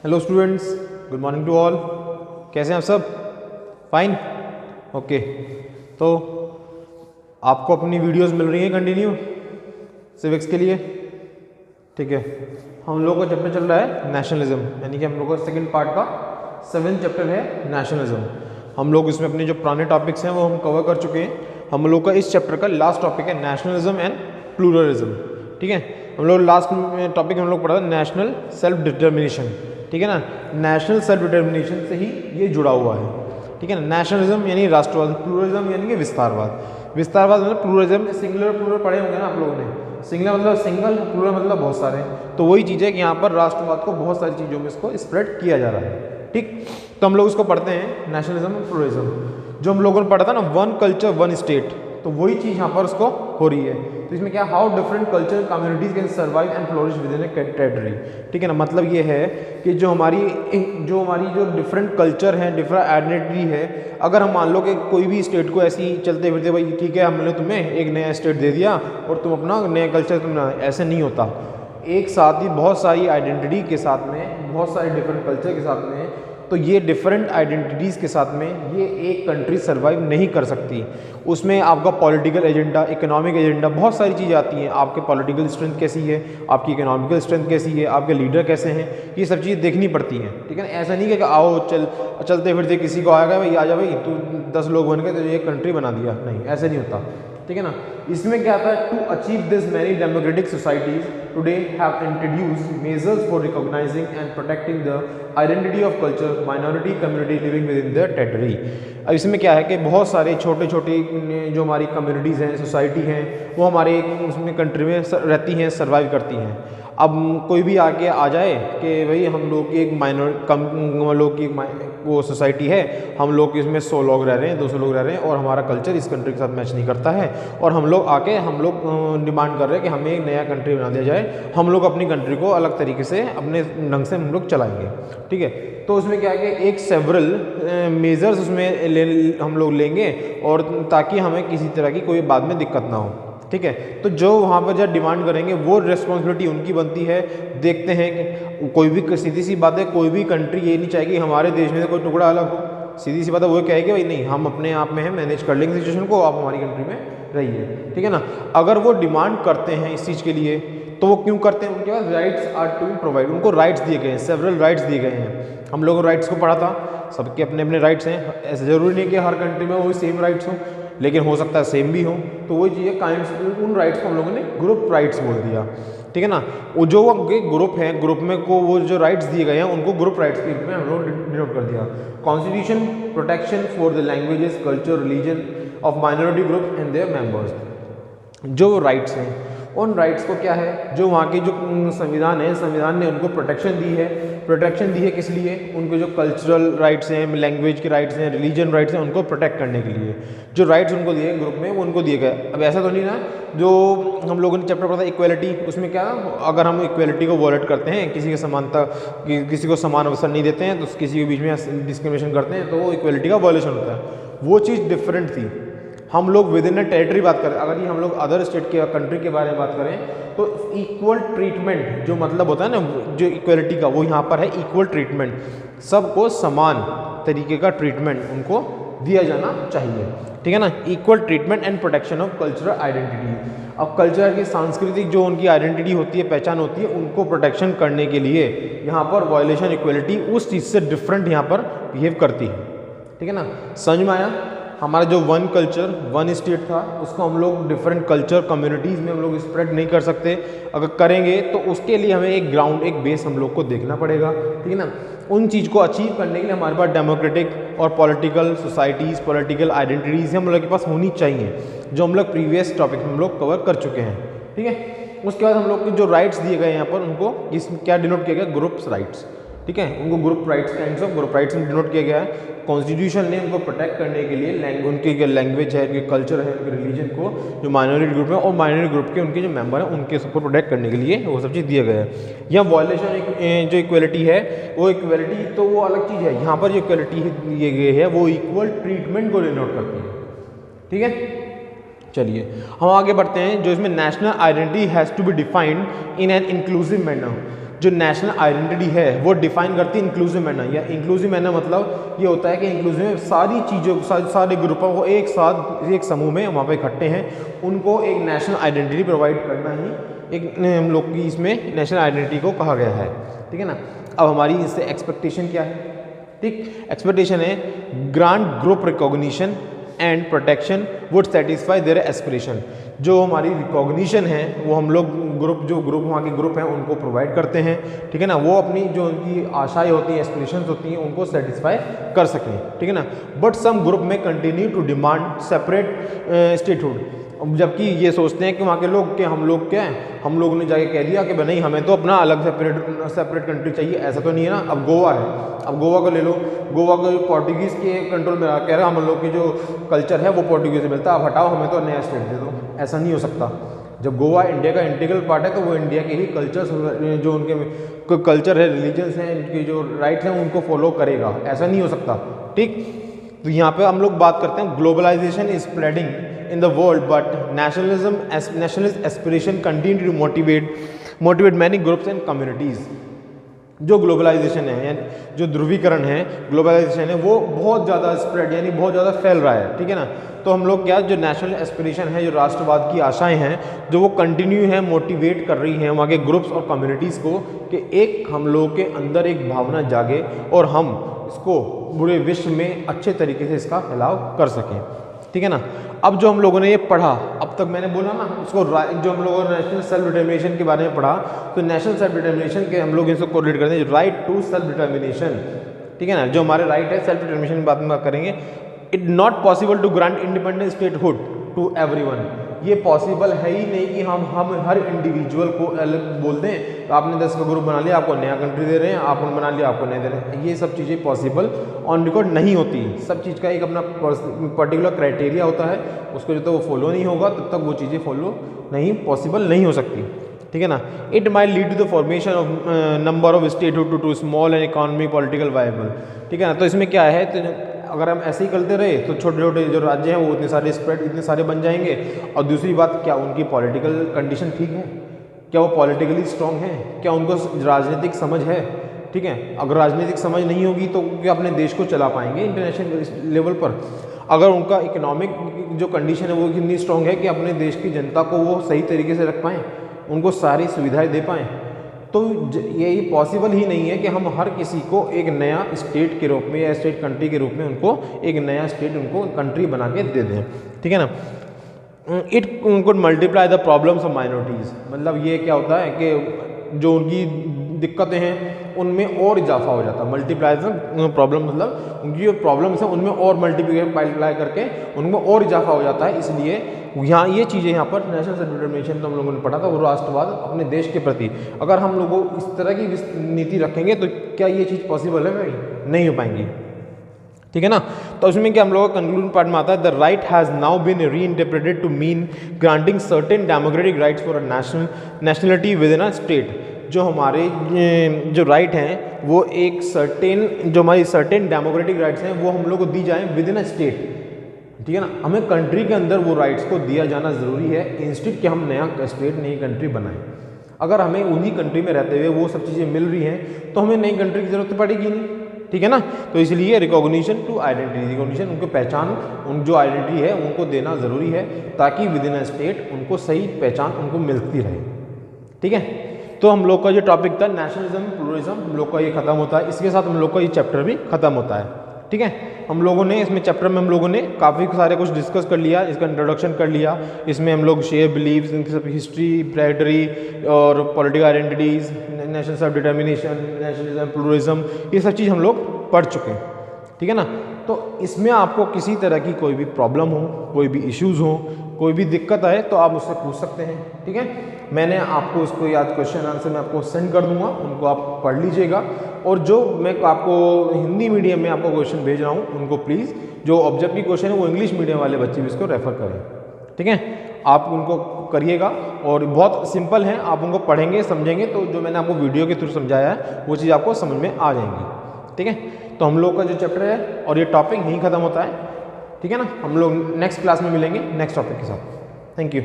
Hello students, good morning to all. कैसे हैं आप सब? Fine, okay. तो आपको अपनी वीडियोस मिल रही हैं कंटिन्यू सिविक्स के लिए, ठीक है। हम लोग का चैप्टर चल रहा है नेशनलिज्म, यानी कि हम लोग का सेकंड पार्ट का 7th चैप्टर है नेशनलिज्म। हम लोग इसमें अपने जो पुराने टॉपिक्स हैं वो हम कवर कर चुके हैं। हम लोग का इस चैप्टर का लास्ट टॉपिक है नेशनलिज्म एंड प्लूरलिज्म, ठीक है। हम लोग लास्ट टॉपिक हम लोग पढ़ा था नेशनल सेल्फ डिटर्मिनेशन, ठीक है ना। नेशनल सेल्फ डिटर्मिनेशन से ही ये जुड़ा हुआ है, ठीक है ना। नेशनलिज्म यानी राष्ट्रवाद, प्लूरलिज्म यानी कि विस्तारवाद। विस्तारवाद मतलब प्लूरलिज्म, सिंगुलर प्लूरल पढ़े होंगे ना आप लोगों ने। सिंगुलर मतलब सिंगल, प्लूरल मतलब बहुत सारे। तो वही चीज़ है कि यहाँ पर राष्ट्रवाद को बहुत सारी चीज़ों में इसको स्प्रेड किया जा रहा है, ठीक। तो हम लोग इसको पढ़ते हैं नेशनलिज्म और प्लूरलिज्म। जो हम लोगों ने पढ़ा था ना वन कल्चर वन स्टेट, तो वही चीज़ यहाँ पर उसको हो रही है। तो इसमें क्या, how different culture communities can survive and flourish with in A territory, ठीक है ना। मतलब ये है कि जो हमारी जो डिफरेंट कल्चर है, डिफरेंट आइडेंटिटी है, अगर हम मान लो कि कोई भी स्टेट को ऐसे ही चलते फिरते भाई ठीक है हमने तुम्हें एक नया स्टेट दे दिया और तुम अपना नया कल्चर तुम, ऐसे नहीं होता। एक साथ ही बहुत सारी आइडेंटिटी के साथ में, बहुत सारे डिफरेंट कल्चर के साथ में, तो ये डिफरेंट आइडेंटिटीज़ के साथ में ये एक कंट्री सर्वाइव नहीं कर सकती। उसमें आपका पॉलिटिकल एजेंडा, इकोनॉमिक एजेंडा, बहुत सारी चीज़ें आती हैं। आपके पॉलिटिकल स्ट्रेंथ कैसी है, आपकी इकोनॉमिकल स्ट्रेंथ कैसी है, आपके लीडर कैसे हैं, ये सब चीज़ें देखनी पड़ती हैं, ठीक है ना। ऐसा नहीं कि आओ चलते फिरते किसी को आएगा भाई आ जा भाई तू 10 लोग बन गए तो एक कंट्री बना दिया, नहीं ऐसे नहीं होता, ठीक है ना। इसमें क्या आता है, to achieve this many democratic societies today have introduced measures for recognising and protecting the identity of culture minority community living within the territory. अब इसमें क्या है कि बहुत सारे छोटे छोटे जो हमारी कम्युनिटीज़ हैं, सोसाइटी हैं, वो हमारे उसमें कंट्री में रहती हैं, सर्वाइव करती हैं। अब कोई भी आके आ जाए कि भाई हम लोग की एक लोग की वो सोसाइटी है, हम लोग इसमें 100 लोग रह रहे हैं, 200 लोग रह रहे हैं और हमारा कल्चर इस कंट्री के साथ मैच नहीं करता है, और हम लोग डिमांड कर रहे हैं कि हमें एक नया कंट्री बना दिया जाए, हम लोग अपनी कंट्री को अलग तरीके से अपने ढंग से हम लोग चलाएंगे, ठीक है। तो उसमें क्या है कि एक सेवरल मेजर्स उसमें हम लोग लेंगे, और ताकि हमें किसी तरह की कोई बाद में दिक्कत ना हो, ठीक है। तो जो वहाँ पर जब डिमांड करेंगे वो रिस्पॉन्सिबिलिटी उनकी बनती है। देखते हैं कि कोई भी, सीधी सी बात है, कोई भी कंट्री ये नहीं चाहेगी हमारे देश में से कोई टुकड़ा अलग हो। सीधी सी बात है, वो कहेगी भाई नहीं हम अपने आप में हैं, मैनेज कर लेंगे सिचुएशन को, आप हमारी कंट्री में रहिए, ठीक है ना। अगर वो डिमांड करते हैं इस चीज़ के लिए तो वो क्यों करते हैं, उनके पास राइट्स आर टू प्रोवाइड, उनको राइट्स दिए गए हैं, सेवरल राइट्स दिए गए हैं। हम लोगों राइट्स को पढ़ा था, सबके अपने अपने राइट्स हैं। ऐसे ज़रूरी नहीं कि हर कंट्री में वो सेम राइट्स हों, लेकिन हो सकता है सेम भी हो। तो वही चीज़ काइंड्स, उन राइट्स को हम लोगों ने ग्रुप राइट्स बोल दिया, ठीक है ना। वो जो उनके ग्रुप हैं, ग्रुप में को वो जो राइट्स दिए गए हैं उनको ग्रुप राइट्स के रूप में हम लोग डिनोट कर दिया। Constitution protection for the languages, culture, religion of minority group and there members. जो राइट्स हैं उन राइट्स को क्या है, जो वहाँ की जो संविधान है, संविधान ने उनको प्रोटेक्शन दी है। प्रोटेक्शन दी है किस लिए, उनके जो कल्चरल राइट्स हैं, लैंग्वेज के राइट्स हैं, रिलीजन राइट्स हैं, उनको प्रोटेक्ट करने के लिए जो राइट्स उनको दिए ग्रुप में वो उनको दिए गए। अब ऐसा तो नहीं ना, जो हम लोगों ने चैप्टर पढ़ा था इक्वलिटी, उसमें क्या, अगर हम इक्वलिटी को वॉलेट करते हैं, किसी की समानता, किसी को समान अवसर नहीं देते हैं, तो किसी के बीच में डिस्क्रिमिनेशन करते हैं, तो वो इक्वलिटी का वॉलेशन होता है। वो चीज़ डिफरेंट थी। हम लोग विद इन अ टेरिटरी बात करें, अगर ये हम लोग अदर स्टेट के कंट्री के बारे में बात करें तो इक्वल ट्रीटमेंट जो मतलब होता है ना, जो इक्वलिटी का, वो यहाँ पर है इक्वल ट्रीटमेंट। सबको समान तरीके का ट्रीटमेंट उनको दिया जाना चाहिए, ठीक है ना। Equal treatment and protection of cultural identity. अब कल्चर की सांस्कृतिक जो उनकी आइडेंटिटी होती है, पहचान होती है, उनको प्रोटेक्शन करने के लिए यहाँ पर वायलेशन इक्वलिटी उस चीज़ से डिफरेंट यहाँ पर बिहेव करती है, ठीक है ना। समझ में आया। हमारा जो वन कल्चर वन स्टेट था उसको हम लोग डिफरेंट कल्चर कम्युनिटीज़ में हम लोग स्प्रेड नहीं कर सकते। अगर करेंगे तो उसके लिए हमें एक ग्राउंड, एक बेस हम लोग को देखना पड़ेगा, ठीक है ना। उन चीज़ को अचीव करने के लिए हमारे पास डेमोक्रेटिक और पॉलिटिकल सोसाइटीज़, पॉलिटिकल आइडेंटिटीज़ हम लोग के पास होनी चाहिए, जो हम लोग प्रीवियस टॉपिक में हम लोग कवर कर चुके हैं, ठीक है। उसके बाद हम लोग के जो राइट्स दिए गए हैं यहाँ पर, उनको इस क्या डिनोट किया गया, ग्रुप्स राइट्स, ठीक है। उनको group rights, kinds of group rights में डिनोट किया गया है। कॉन्स्टिट्यूशन ने उनको प्रोटेक्ट करने के लिए उनकी लैंग्वेज है, उनके कल्चर है, उनके रिलीजन को, जो माइनॉरिटी ग्रुप है और माइनॉरिटी ग्रुप के उनके जो मेंबर हैं उनके सबको प्रोटेक्ट करने के लिए वो सब चीज़ दिया गया है। यहाँ वॉयलेशन जो इक्वलिटी है, वो इक्वलिटी तो वो अलग चीज़ है। यहाँ पर जो इक्वलिटी दिए गए है वो इक्वल ट्रीटमेंट को डिनोट करती है, ठीक है। चलिए हम आगे बढ़ते हैं। जो इसमें national identity has to be defined in an inclusive manner. जो नेशनल आइडेंटिटी है वो डिफाइन करती है इंक्लूसिव मैनर। या इंक्लूसिव मैनर मतलब ये होता है कि इंक्लूसिव में सारी चीज़ों सारे ग्रुपों को एक साथ एक समूह में वहाँ पे इकट्ठे हैं, उनको एक नेशनल आइडेंटिटी प्रोवाइड करना ही एक हम लोग की इसमें नेशनल आइडेंटिटी को कहा गया है। ठीक है ना। अब हमारी इससे एक्सपेक्टेशन क्या है? ठीक, एक्सपेक्टेशन है grant group recognition and protection would satisfy their aspiration. जो हमारी रिकॉग्निशन है वो हम लोग जो ग्रुप वहाँ के ग्रुप हैं उनको प्रोवाइड करते हैं। ठीक है ना। वो अपनी जो उनकी आशाएं होती हैं, एस्पिरेशंस होती हैं, उनको सेटिस्फाई कर सकें। ठीक है ना। बट सम ग्रुप में continue to demand separate statehood. जबकि ये सोचते हैं कि वहाँ के लोग कि हम लोग क्या हैं, हम लोगों ने जाके कह दिया कि भाई नहीं हमें तो अपना अलग सेपरेट कंट्री चाहिए। ऐसा तो नहीं है ना। अब गोवा है, अब गोवा को ले लो, गोवा को पोर्टुगीज़ के कंट्रोल में कह रहा हम लोग की जो कल्चर है वो पोर्टुगीज़ से मिलता है, अब हटाओ हमें तो नया स्टेट दे दो। ऐसा नहीं हो सकता। जब गोवा इंडिया का इंटीग्रल पार्ट है तो वो इंडिया के ही कल्चर, जो उनके कल्चर है, रिलीजन्स हैं, इनके जो राइट्स हैं उनको फॉलो करेगा। ऐसा नहीं हो सकता। ठीक, तो यहाँ पे हम लोग बात करते हैं globalisation is spreading in the world, but nationalist aspiration continue to motivate many groups and communities। जो ग्लोबलाइजेशन है यानी जो ध्रुवीकरण है, ग्लोबलाइजेशन है, वो बहुत ज़्यादा स्प्रेड यानी बहुत ज़्यादा फैल रहा है। ठीक है ना। तो हम लोग क्या, जो नेशनल एस्पिरेशन है, जो राष्ट्रवाद की आशाएं हैं, जो वो कंटिन्यू है, मोटिवेट कर रही हैं वहाँ के ग्रुप्स और कम्युनिटीज़ को कि एक हम लोग के अंदर एक भावना जागे और हम इसको पूरे विश्व में अच्छे तरीके से इसका फैलाव कर सकें। ठीक है ना। अब जो हम लोगों ने ये पढ़ा, अब तक मैंने बोला ना इसको, जो हम लोगों ने नेशनल सेल्फ डिटर्मिनेशन के बारे में पढ़ा, तो नेशनल सेल्फ डिटर्मिनेशन के हम लोग इसको कोरिलेट करते हैं राइट टू सेल्फ डिटर्मिनेशन। ठीक है ना। जो हमारे राइट है सेल्फ डिटर्मिनेशन की बात में करेंगे। It not possible to grant independent statehood to everyone. ये पॉसिबल है ही नहीं कि हम हर इंडिविजुअल को अलग बोल दें, तो आपने 10 का ग्रुप बना लिया, आपको नया कंट्री दे रहे हैं, आपने बना लिया, आपको नया दे रहे हैं। ये सब चीज़ें पॉसिबल ऑन रिकॉर्ड नहीं होती। सब चीज़ का एक अपना पर्टिकुलर क्राइटेरिया होता है, उसको जब तक वो फॉलो नहीं होगा तब तक वो चीज़ें फॉलो नहीं पॉसिबल नहीं हो सकती। ठीक है ना। It might lead to the formation of number of statehood to small and economic political viable. ठीक है ना। तो इसमें क्या है, तो अगर हम ऐसे ही करते रहे तो छोटे छोटे जो राज्य हैं वो इतने सारे स्प्रेड, इतने सारे बन जाएंगे। और दूसरी बात, क्या उनकी पॉलिटिकल कंडीशन ठीक है? क्या वो पॉलिटिकली स्ट्रांग है? क्या उनको राजनीतिक समझ है? ठीक है। अगर राजनीतिक समझ नहीं होगी तो क्या अपने देश को चला पाएंगे इंटरनेशनल लेवल पर? अगर उनका इकोनॉमिक जो कंडीशन है वो कितनी स्ट्रांग है कि अपने देश की जनता को वो सही तरीके से रख पाएँ, उनको सारी सुविधाएँ दे पाएँ, तो ये पॉसिबल ही नहीं है कि हम हर किसी को एक नया स्टेट के रूप में या स्टेट कंट्री के रूप में उनको एक नया स्टेट, उनको कंट्री बना के दे दें। ठीक है ना। It could multiply the problems of minorities. मतलब ये क्या होता है कि जो उनकी दिक्कतें हैं उनमें और इजाफा हो जाता है। मल्टीप्लाई प्रॉब्लम मतलब उनकी जो प्रॉब्लम्स हैं उनमें और मल्टीप्लाई करके उनमें और इजाफा हो जाता है। इसलिए यहाँ ये चीज़ें यहाँ पर नेशनल सेल्फ डिटर्मिनेशन तो हम लोगों ने पढ़ा था, वो राष्ट्रवाद अपने देश के प्रति अगर हम लोगों इस तरह की नीति रखेंगे तो क्या ये चीज़ पॉसिबल है भाई? नहीं हो पाएंगी। ठीक है ना। तो उसमें क्या हम लोगों का कंक्लूजन पार्ट में आता है, the right has now been reinterpreted to mean granting certain democratic rights for a nationality within a state. जो हमारे जो राइट हैं वो एक सर्टेन, जो हमारी सर्टेन डेमोक्रेटिक राइट्स हैं वो हम लोग को दी जाएँ विद इन अ स्टेट। ठीक है ना। हमें कंट्री के अंदर वो राइट्स को दिया जाना ज़रूरी है, इंस्टेड कि हम नया स्टेट, नई कंट्री बनाएं। अगर हमें उन्हीं कंट्री में रहते हुए वो सब चीज़ें मिल रही हैं तो हमें नई कंट्री की ज़रूरत पड़ेगी नहीं। ठीक है ना। तो इसलिए रिकॉग्निशन टू आइडेंटिटी, रिकॉग्निशन उनको पहचान, उन जो आइडेंटिटी है उनको देना ज़रूरी है ताकि विद इन अ स्टेट उनको सही पहचान उनको मिलती रहे। ठीक है। तो हम लोग का जो टॉपिक था नेशनलिज्म प्लूरलिज्म, हम लोग का ये खत्म होता है। इसके साथ हम लोग का ये चैप्टर भी खत्म होता है। ठीक है। हम लोगों ने इसमें चैप्टर में हम लोगों ने काफ़ी सारे कुछ डिस्कस कर लिया, इसका इंट्रोडक्शन कर लिया। इसमें हम लोग शेयर बिलीव्स, इनकी सब हिस्ट्री, प्रेडेटरी और political identities, national self determination, nationalism pluralism, ये सब चीज़ हम लोग पढ़ चुके हैं। ठीक है ना। तो इसमें आपको किसी तरह की कोई भी प्रॉब्लम हो, कोई भी इश्यूज़ हो, कोई भी दिक्कत आए तो आप मुझसे पूछ सकते हैं। ठीक है। मैंने आपको इसको याद क्वेश्चन आंसर मैं आपको सेंड कर दूंगा, उनको आप पढ़ लीजिएगा। और जो मैं आपको हिंदी मीडियम में आपको क्वेश्चन भेज रहा हूँ उनको प्लीज़, जो ऑब्जेक्टिव क्वेश्चन है वो इंग्लिश मीडियम वाले बच्चे भी इसको रेफ़र करें। ठीक है। आप उनको करिएगा और बहुत सिंपल है, आप उनको पढ़ेंगे समझेंगे तो जो मैंने आपको वीडियो के थ्रू समझाया है वो चीज़ आपको समझ में आ जाएंगी। ठीक है। तो हम लोग का जो चैप्टर है और ये टॉपिक यहीं ख़त्म होता है। ठीक है ना। हम लोग नेक्स्ट क्लास में मिलेंगे नेक्स्ट टॉपिक के साथ। Thank you.